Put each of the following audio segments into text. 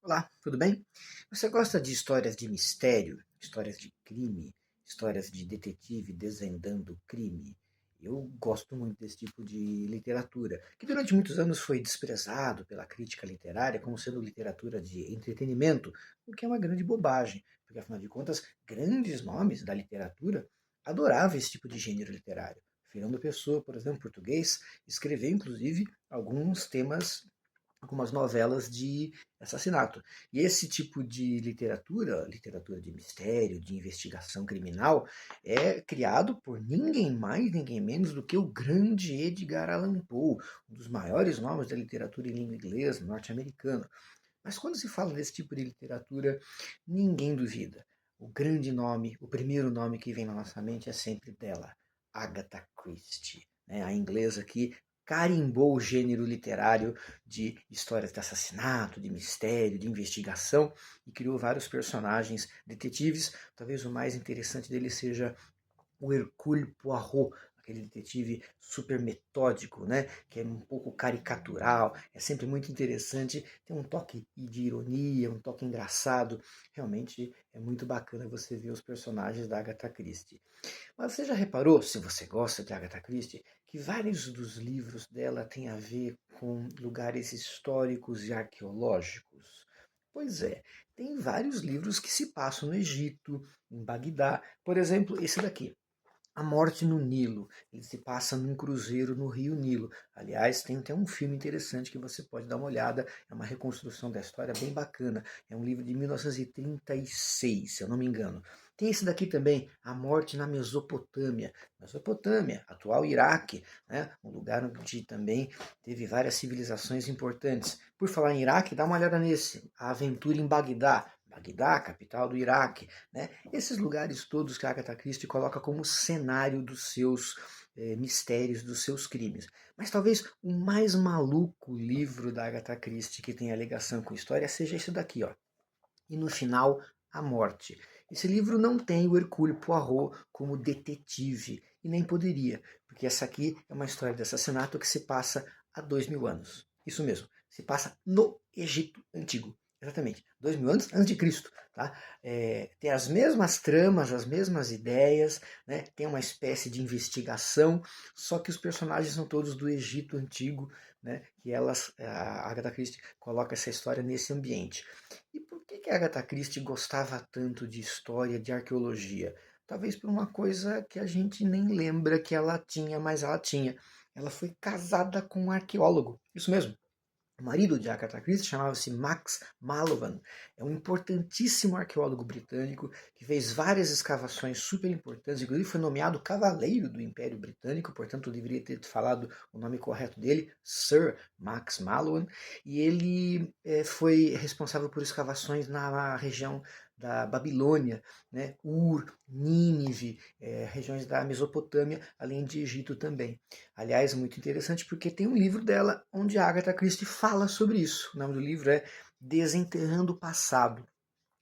Olá, tudo bem? Você gosta de histórias de mistério, histórias de crime, histórias de detetive desvendando crime? Eu gosto muito desse tipo de literatura, que durante muitos anos foi desprezado pela crítica literária como sendo literatura de entretenimento, o que é uma grande bobagem, porque afinal de contas, grandes nomes da literatura adoravam esse tipo de gênero literário. Fernando Pessoa, por exemplo, português, escreveu inclusive algumas novelas de assassinato. E esse tipo de literatura, literatura de mistério, de investigação criminal, é criado por ninguém mais, ninguém menos do que o grande Edgar Allan Poe, um dos maiores nomes da literatura em língua inglesa, norte-americana. Mas quando se fala desse tipo de literatura, ninguém duvida. O grande nome, o primeiro nome que vem na nossa mente é sempre dela, Agatha Christie. Né? A inglesa que carimbou o gênero literário de histórias de assassinato, de mistério, de investigação e criou vários personagens detetives. Talvez o mais interessante dele seja o Hercule Poirot, aquele detetive super metódico, né? Que é um pouco caricatural, é sempre muito interessante, tem um toque de ironia, um toque engraçado. Realmente é muito bacana você ver os personagens da Agatha Christie. Mas você já reparou, se você gosta de Agatha Christie, que vários dos livros dela têm a ver com lugares históricos e arqueológicos? Pois é, tem vários livros que se passam no Egito, em Bagdá. Por exemplo, esse daqui, a Morte no Nilo. Ele se passa num cruzeiro no Rio Nilo. Aliás, tem até um filme interessante que você pode dar uma olhada. É uma reconstrução da história bem bacana. É um livro de 1936, se eu não me engano. Tem esse daqui também, A Morte na Mesopotâmia. Mesopotâmia, atual Iraque, né? Um lugar onde também teve várias civilizações importantes. Por falar em Iraque, dá uma olhada nesse, A Aventura em Bagdá. Bagdá, capital do Iraque, né? Esses lugares todos que a Agatha Christie coloca como cenário dos seus mistérios, dos seus crimes. Mas talvez o mais maluco livro da Agatha Christie que tem a ligação com a história seja esse daqui, ó. E no final, a morte. Esse livro não tem o Hercule Poirot como detetive, e nem poderia, porque essa aqui é uma história de assassinato que se passa há 2000 anos. Isso mesmo, se passa no Egito Antigo. Exatamente, 2000 anos antes de Cristo. Tá? Tem as mesmas tramas, as mesmas ideias, né? Tem uma espécie de investigação, só que os personagens são todos do Egito Antigo, né? Que a Agatha Christie coloca essa história nesse ambiente. E por que a Agatha Christie gostava tanto de história, de arqueologia? Talvez por uma coisa que a gente nem lembra que ela tinha, mas ela tinha. Ela foi casada com um arqueólogo. Isso mesmo. O marido de Agatha Christie chamava-se Max Mallowan. É um importantíssimo arqueólogo britânico que fez várias escavações super importantes, inclusive foi nomeado Cavaleiro do Império Britânico, portanto eu deveria ter falado o nome correto dele, Sir Max Mallowan, e ele foi responsável por escavações na região da Babilônia, né, Ur, Nínive, regiões da Mesopotâmia, além de Egito também. Aliás, muito interessante porque tem um livro dela onde a Agatha Christie fala sobre isso. O nome do livro é Desenterrando o Passado.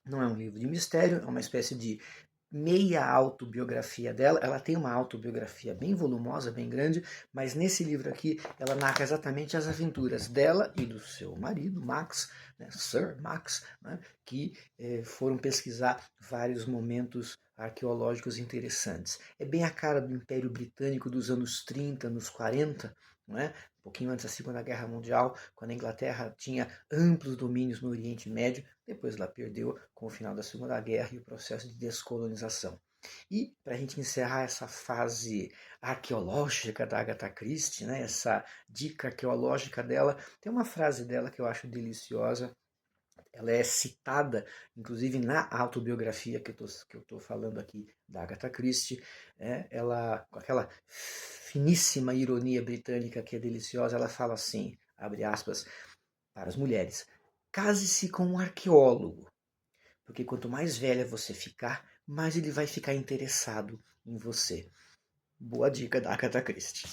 Não é um livro de mistério, é uma espécie de meia autobiografia dela. Ela tem uma autobiografia bem volumosa, bem grande, mas nesse livro aqui ela narra exatamente as aventuras dela e do seu marido, Max, né, Sir Max, né, que foram pesquisar vários momentos arqueológicos interessantes. É bem a cara do Império Britânico dos anos 30, anos 40, não é? Um pouquinho antes da Segunda Guerra Mundial, quando a Inglaterra tinha amplos domínios no Oriente Médio, depois ela perdeu com o final da Segunda Guerra e o processo de descolonização. E para a gente encerrar essa fase arqueológica da Agatha Christie, né, essa dica arqueológica dela, tem uma frase dela que eu acho deliciosa. Ela é citada, inclusive, na autobiografia que eu tô falando aqui da Agatha Christie. Ela, com aquela finíssima ironia britânica que é deliciosa, ela fala assim, abre aspas, para as mulheres: case-se com um arqueólogo, porque quanto mais velha você ficar, mais ele vai ficar interessado em você. Boa dica da Agatha Christie.